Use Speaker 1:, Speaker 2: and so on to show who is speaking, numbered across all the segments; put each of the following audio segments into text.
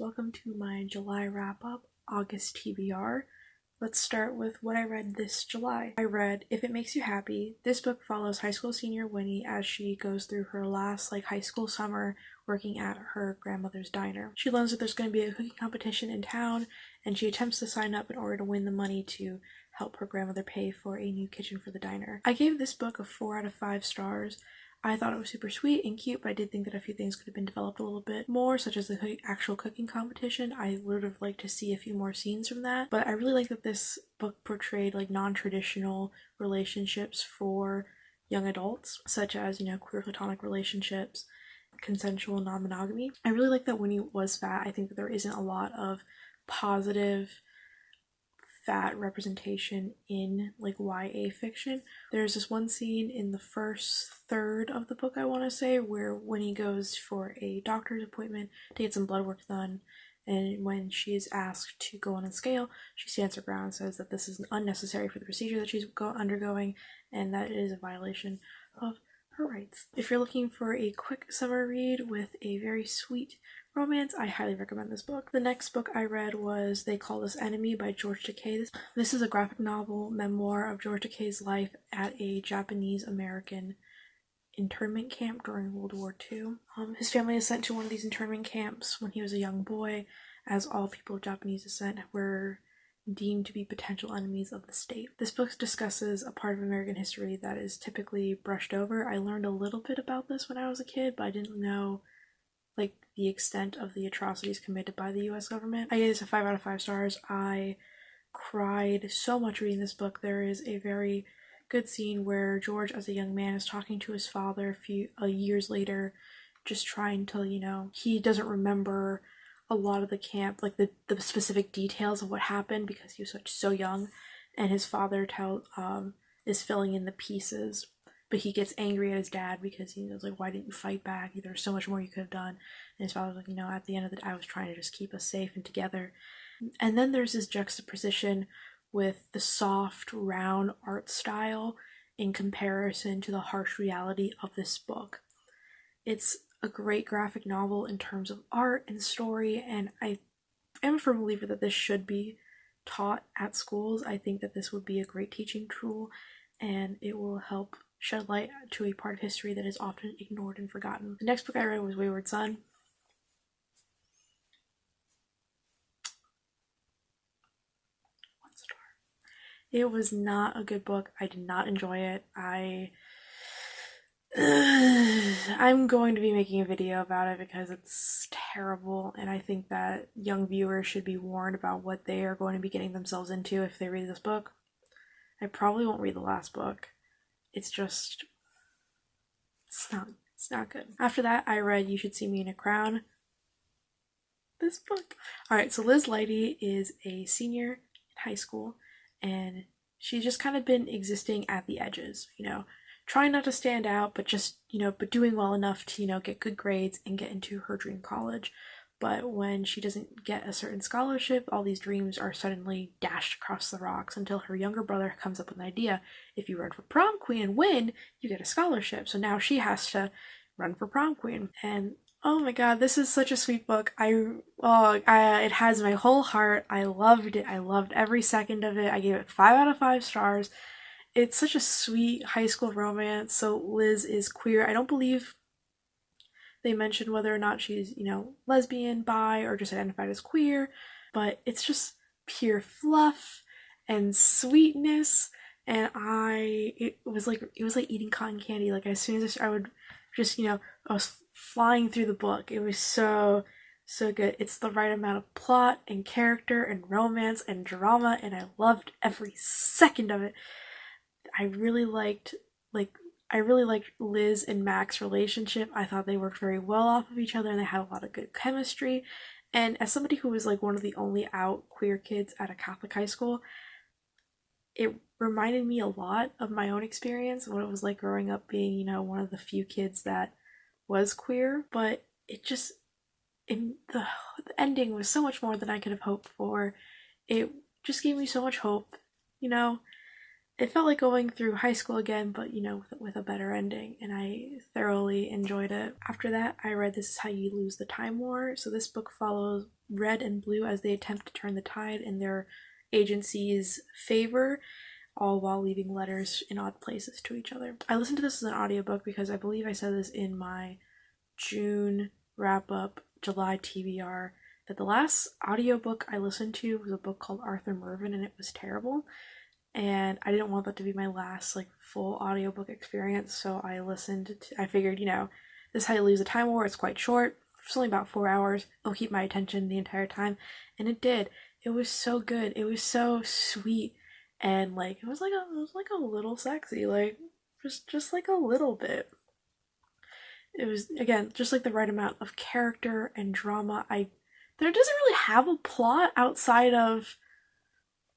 Speaker 1: welcome to my July wrap-up, August TBR. Let's start with what I read this July. I read If It Makes You Happy. This book follows high school senior Winnie as she goes through her last high school summer working at her grandmother's diner. She learns that there's going to be a cooking competition in town, and she attempts to sign up in order to win the money to help her grandmother pay for a new kitchen for the diner. I gave this book a 4 out of 5 stars. I thought it was super sweet and cute, but I did think that a few things could have been developed a little bit more, such as the actual cooking competition. I would have liked to see a few more scenes from that, but I really like that this book portrayed non-traditional relationships for young adults, such as, queer platonic relationships, consensual non-monogamy. I really like that Winnie was fat. I think that there isn't a lot of positive fat representation in YA fiction. There's this one scene in the first third of the book, I want to say, where Winnie goes for a doctor's appointment to get some blood work done, and when she is asked to go on a scale, she stands her ground and says that this is unnecessary for the procedure that she's undergoing, and that it is a violation of her rights. If you're looking for a quick summer read with a very sweet romance, I highly recommend this book. The next book I read was They Call Us Enemy by George Takei. This is a graphic novel memoir of George Takei's life at a Japanese-American internment camp during World War II. His family is sent to one of these internment camps when he was a young boy, as all people of Japanese descent were deemed to be potential enemies of the state. This book discusses a part of American history that is typically brushed over. I learned a little bit about this when I was a kid, but I didn't know the extent of the atrocities committed by the US government. I gave this a 5 out of 5 stars. I cried so much reading this book. There is a very good scene where George, as a young man, is talking to his father a few years later, just trying to, he doesn't remember a lot of the camp, the specific details of what happened because he was so young, and his father is filling in the pieces. But he gets angry at his dad because he was why didn't you fight back? There's so much more you could have done. And his father was at the end of the day, I was trying to just keep us safe and together. And then there's this juxtaposition with the soft, round art style in comparison to the harsh reality of this book. It's a great graphic novel in terms of art and story, and I am a firm believer that this should be taught at schools. I think that this would be a great teaching tool, and it will help shed light to a part of history that is often ignored and forgotten. The next book I read was Wayward Son. It was not a good book. I did not enjoy it. I'm going to be making a video about it because it's terrible, and I think that young viewers should be warned about what they are going to be getting themselves into if they read this book. I probably won't read the last book. It's not good. After that, I read You Should See Me in a Crown. This book. Alright, so Liz Leidy is a senior in high school, and she's just kind of been existing at the edges, trying not to stand out, but just, but doing well enough to, get good grades and get into her dream college. But when she doesn't get a certain scholarship, all these dreams are suddenly dashed across the rocks until her younger brother comes up with an idea. If you run for prom queen and win, you get a scholarship. So now she has to run for prom queen. And oh my god, this is such a sweet book. It has my whole heart. I loved it. I loved every second of it. I gave it 5 out of 5 stars. It's such a sweet high school romance. So Liz is queer. I don't believe they mention whether or not she's, lesbian, bi, or just identified as queer, but it's just pure fluff and sweetness, and it was like eating cotton candy. As soon as I would just, I was flying through the book. It was so good. It's the right amount of plot and character and romance and drama, and I loved every second of it. I really liked Liz and Mac's relationship. I thought they worked very well off of each other and they had a lot of good chemistry. And as somebody who was one of the only out queer kids at a Catholic high school, it reminded me a lot of my own experience, what it was like growing up being, one of the few kids that was queer. But the ending was so much more than I could have hoped for. It just gave me so much hope, it felt like going through high school again, but you know, with a better ending, and I thoroughly enjoyed it. After that, I read This Is How You Lose the Time War. So this book follows Red and Blue as they attempt to turn the tide in their agency's favor, all while leaving letters in odd places to each other. I listened to this as an audiobook because I believe I said this in my June wrap-up, July TBR, that the last audiobook I listened to was a book called Arthur Mervyn, and it was terrible. And I didn't want that to be my last like full audiobook experience, so I figured, you know, This Is How You Lose the Time War. It's quite short. It's only about 4 hours. It'll keep my attention the entire time. And it did. It was so good. It was so sweet. And like it was like a little sexy, like just like a little bit. It was, again, just like the right amount of character and drama. There doesn't really have a plot outside of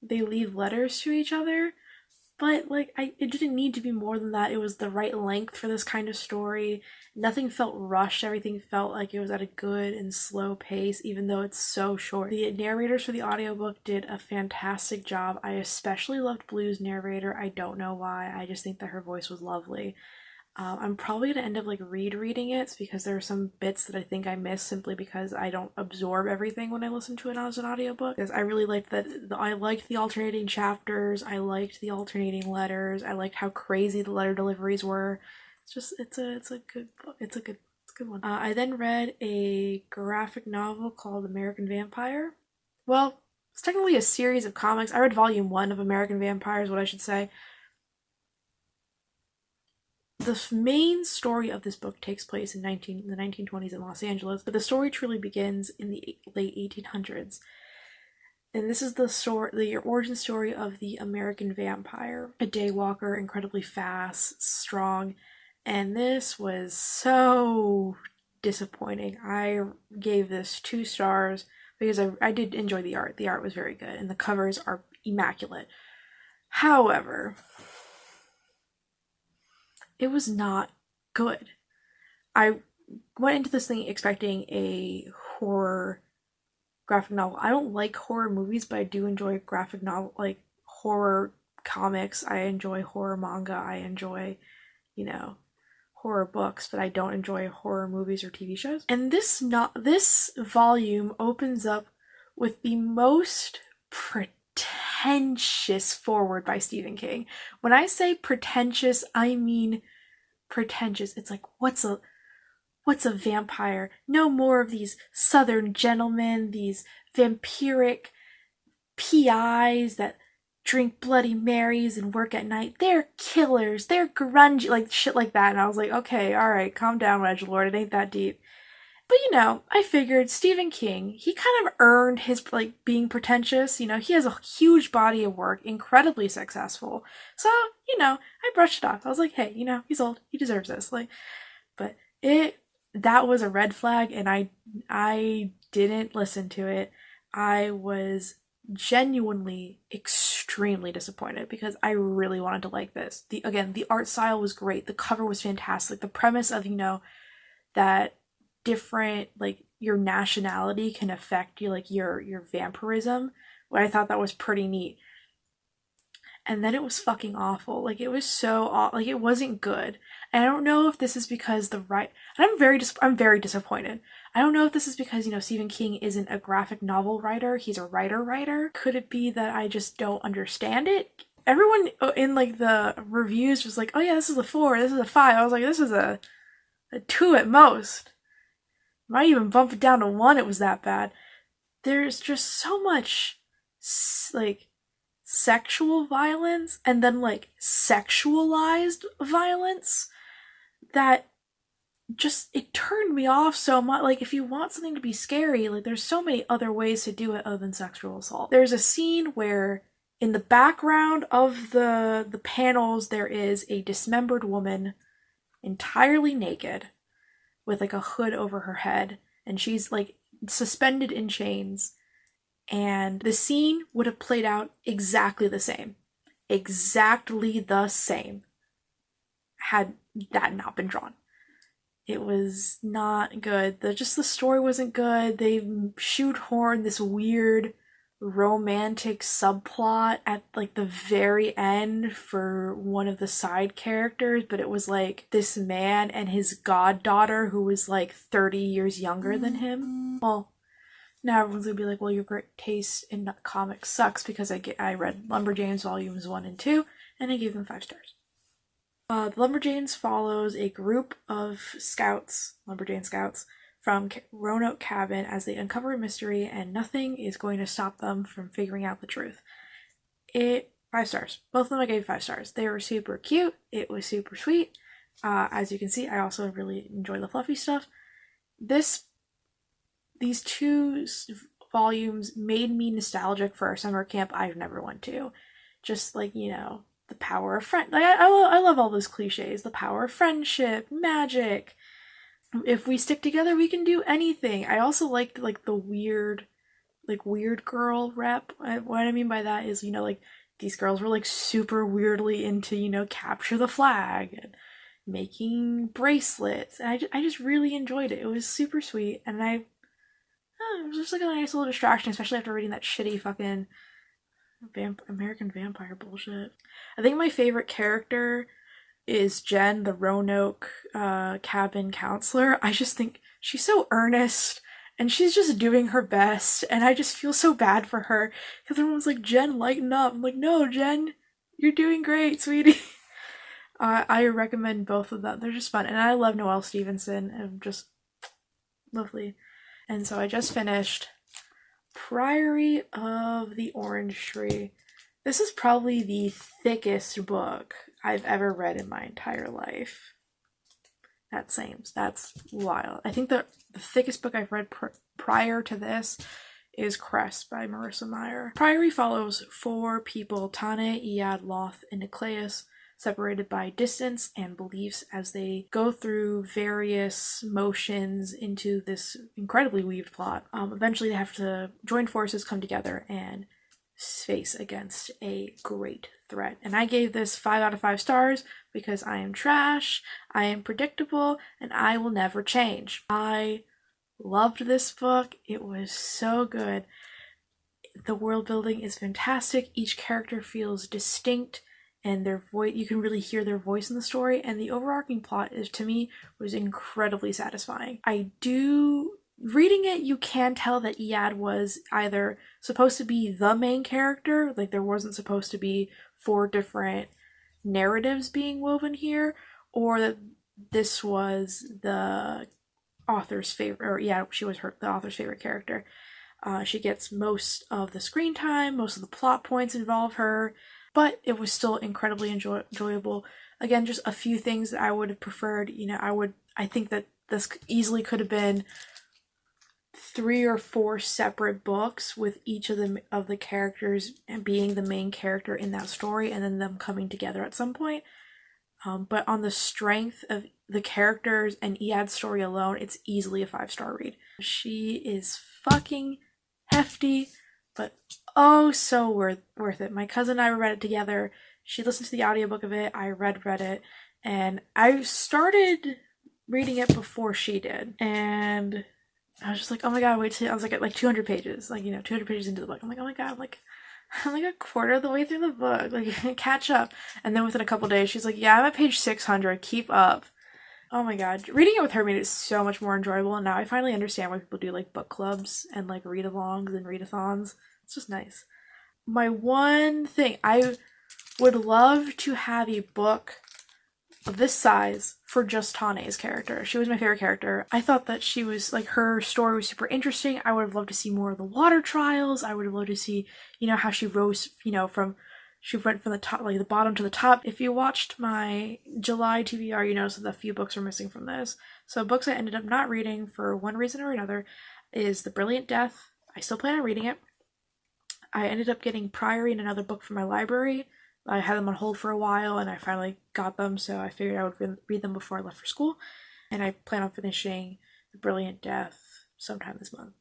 Speaker 1: they leave letters to each other, but like it didn't need to be more than that. It was the right length for this kind of story. Nothing felt rushed. Everything felt like it was at a good and slow pace, even though it's so short. The narrators for the audiobook did a fantastic job. I especially loved Blue's narrator. I don't know why. I just think that her voice was lovely. I'm probably going to end up like reading it because there are some bits that I think I missed simply because I don't absorb everything when I listen to it as an audiobook. Because I really liked that I liked the alternating chapters, I liked the alternating letters, I liked how crazy the letter deliveries were. It's a good book. It's a good one. I then read a graphic novel called American Vampire. Well, it's technically a series of comics. I read volume 1 of American Vampire is what I should say. The main story of this book takes place in the 1920s in Los Angeles, but the story truly begins in the late 1800s. And this is the origin story of the American vampire, a daywalker, incredibly fast, strong, and this was so disappointing. I gave this 2 stars because I did enjoy the art. The art was very good, and the covers are immaculate. However, it was not good. I went into this thing expecting a horror graphic novel. I don't like horror movies, but I do enjoy graphic novel, like horror comics. I enjoy horror manga. I enjoy, you know, horror books, but I don't enjoy horror movies or TV shows. And this volume opens up with the most pretentious forward by Stephen King. When I say pretentious, I mean pretentious. It's like, what's a vampire? No more of these southern gentlemen, these vampiric PIs that drink Bloody Marys and work at night. They're killers. They're grungy, like shit like that. And I was like, okay, all right, calm down, Edgelord. It ain't that deep. But you know, I figured Stephen King, he kind of earned his like being pretentious. You know, he has a huge body of work, incredibly successful. So, you know, I brushed it off. I was like, hey, you know, he's old. He deserves this. Like, but that was a red flag, and I didn't listen to it. I was genuinely extremely disappointed because I really wanted to like this. The art style was great. The cover was fantastic. The premise of, you know, that different, like, your nationality can affect you, like your vampirism. What I thought that was pretty neat. And then it was fucking awful. Like, it was so like, it wasn't good. And I don't know if this is because I'm very disappointed. I don't know if this is because, you know, Stephen King isn't a graphic novel writer. He's a writer. Could it be that I just don't understand it? Everyone in like the reviews was like, oh yeah, this is a 4, this is a 5. I was like, this is a 2 at most. Might even bump it down to 1, it was that bad. There's just so much like sexual violence and then like sexualized violence that just, it turned me off so much. Like, if you want something to be scary, like, there's so many other ways to do it other than sexual assault. There's a scene where in the background of the panels there is a dismembered woman entirely naked with like a hood over her head, and she's like suspended in chains, and the scene would have played out exactly the same had that not been drawn. It was not good. The story wasn't good. They shoehorned this weird romantic subplot at like the very end for one of the side characters, but it was like this man and his goddaughter who was like 30 years younger than him. Well, now everyone's gonna be like, well, your great taste in comics sucks, because I read Lumberjanes volumes 1 and 2 and I gave them 5 stars. The Lumberjanes follows a group of scouts, Lumberjane scouts, from Roanoke Cabin as they uncover a mystery, and nothing is going to stop them from figuring out the truth. 5 stars. Both of them I gave 5 stars. They were super cute. It was super sweet. As you can see, I also really enjoy the fluffy stuff. These 2 volumes made me nostalgic for a summer camp I've never went to. Just like, you know, the power of friend. Like I love all those cliches. The power of friendship, magic. If we stick together, we can do anything. I also liked like the weird girl rep. What I mean by that is, you know, like these girls were like super weirdly into, you know, capture the flag and making bracelets. And I just really enjoyed it. It was super sweet, and it was just like a nice little distraction, especially after reading that shitty fucking American Vampire bullshit. I think my favorite character is Jen, the Roanoke cabin counselor. I just think she's so earnest and she's just doing her best, and I just feel so bad for her because everyone's like, Jen, lighten up. I'm like, no, Jen, you're doing great, sweetie. I recommend both of them. They're just fun, and I love Noelle Stevenson. I'm just lovely. And so I just finished Priory of the Orange Tree. This is probably the thickest book I've ever read in my entire life. That's wild. I think the thickest book I've read prior to this is Crest by Marissa Meyer. Priory follows 4 people, Tane, Iad, Loth, and Nicolaus, separated by distance and beliefs as they go through various motions into this incredibly weaved plot. Eventually they have to join forces, come together, and face against a great threat. And I gave this 5 out of 5 stars because I am trash, I am predictable, and I will never change. I loved this book. It was so good. The world building is fantastic. Each character feels distinct, and their voice, you can really hear their voice in the story, and the overarching plot is, to me, was incredibly satisfying. Reading it, you can tell that Iad was either supposed to be the main character, like there wasn't supposed to be 4 different narratives being woven here, or that this was the author's favorite, or yeah, she was the author's favorite character. She gets most of the screen time, most of the plot points involve her, but it was still incredibly enjoyable. Again, just a few things that I would have preferred. You know, I think that this easily could have been 3 or 4 separate books with each of the characters and being the main character in that story, and then them coming together at some point. But on the strength of the characters and Iad's story alone, it's easily a 5-star read. She is fucking hefty, but oh so worth it. My cousin and I read it together. She listened to the audiobook of it, I read it, and I started reading it before she did. And I was just like, oh my god, wait till I was like at like 200 pages, like, you know, 200 pages into the book. I'm like, oh my god, I'm like a quarter of the way through the book, like, catch up. And then within a couple days, she's like, yeah, I'm at page 600, keep up. Oh my god, reading it with her made it so much more enjoyable, and now I finally understand why people do like book clubs and like read-alongs and readathons. It's just nice. My one thing, I would love to have a book of this size for just Tane's character. She was my favorite character. I thought that she was, like, her story was super interesting. I would have loved to see more of the water trials. I would have loved to see, you know, how she rose, you know, she went from the top, like the bottom to the top. If you watched my July TBR, you notice that a few books are missing from this. So books I ended up not reading for one reason or another is The Brilliant Death. I still plan on reading it. I ended up getting Priory and another book from my library. I had them on hold for a while, and I finally got them, so I figured I would read them before I left for school. And I plan on finishing The Brilliant Death sometime this month.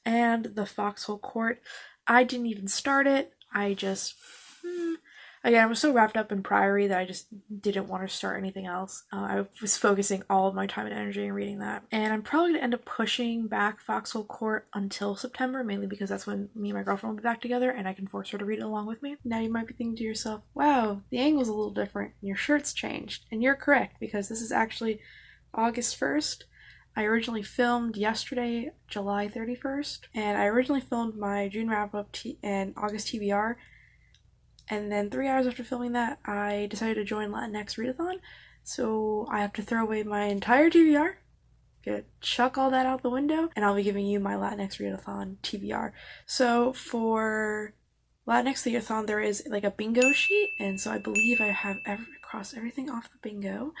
Speaker 1: And The Foxhole Court, I didn't even start it. I just, Again, I was so wrapped up in Priory that I just didn't want to start anything else. I was focusing all of my time and energy in reading that. And I'm probably going to end up pushing back Foxhole Court until September, mainly because that's when me and my girlfriend will be back together and I can force her to read it along with me. Now you might be thinking to yourself, wow, the angle's a little different and your shirt's changed. And you're correct, because this is actually August 1st. I originally filmed yesterday, July 31st, and I originally filmed my June wrap-up and August TBR. And then 3 hours after filming that, I decided to join Latinx Readathon, so I have to throw away my entire TBR, chuck all that out the window, and I'll be giving you my Latinx Readathon TBR. So for Latinx Readathon, there is like a bingo sheet, and so I believe I have crossed everything off the bingo,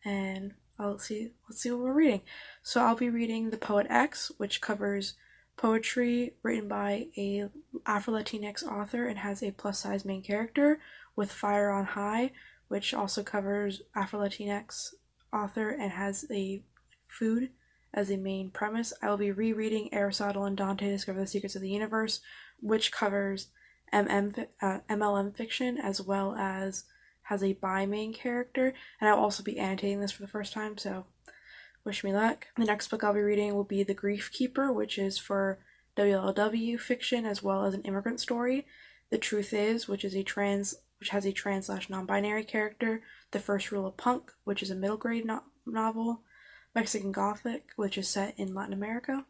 Speaker 1: and let's see what we're reading. So I'll be reading The Poet X, which covers poetry written by a Afro-Latinx author and has a plus-size main character, with Fire on High, which also covers Afro-Latinx author and has a food as a main premise. I will be rereading Aristotle and Dante Discover the Secrets of the Universe, which covers MLM fiction as well as has a bi main character, and I'll also be annotating this for the first time, so wish me luck. The next book I'll be reading will be The Grief Keeper, which is for WLW fiction as well as an immigrant story. The Truth Is, which has a trans/non-binary character. The First Rule of Punk, which is a middle grade novel. Mexican Gothic, which is set in Latin America.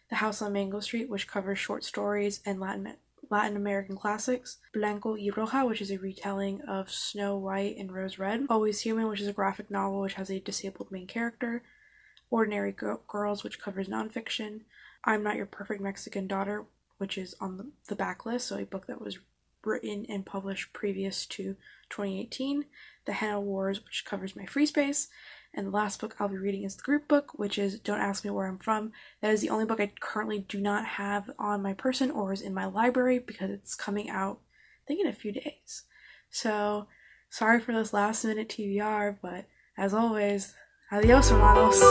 Speaker 1: The House on Mango Street, which covers short stories and Latin American classics. Blanca Roja, which is a retelling of Snow White and Rose Red. Always Human, which is a graphic novel which has a disabled main character. Ordinary Girls, which covers nonfiction. I'm Not Your Perfect Mexican Daughter, which is on the backlist, so a book that was written and published previous to 2018. The Henna Wars, which covers my free space. And the last book I'll be reading is the group book, which is Don't Ask Me Where I'm From. That is the only book I currently do not have on my person or is in my library because it's coming out, I think, in a few days. So, sorry for this last minute TBR, but as always, adios, hermanos.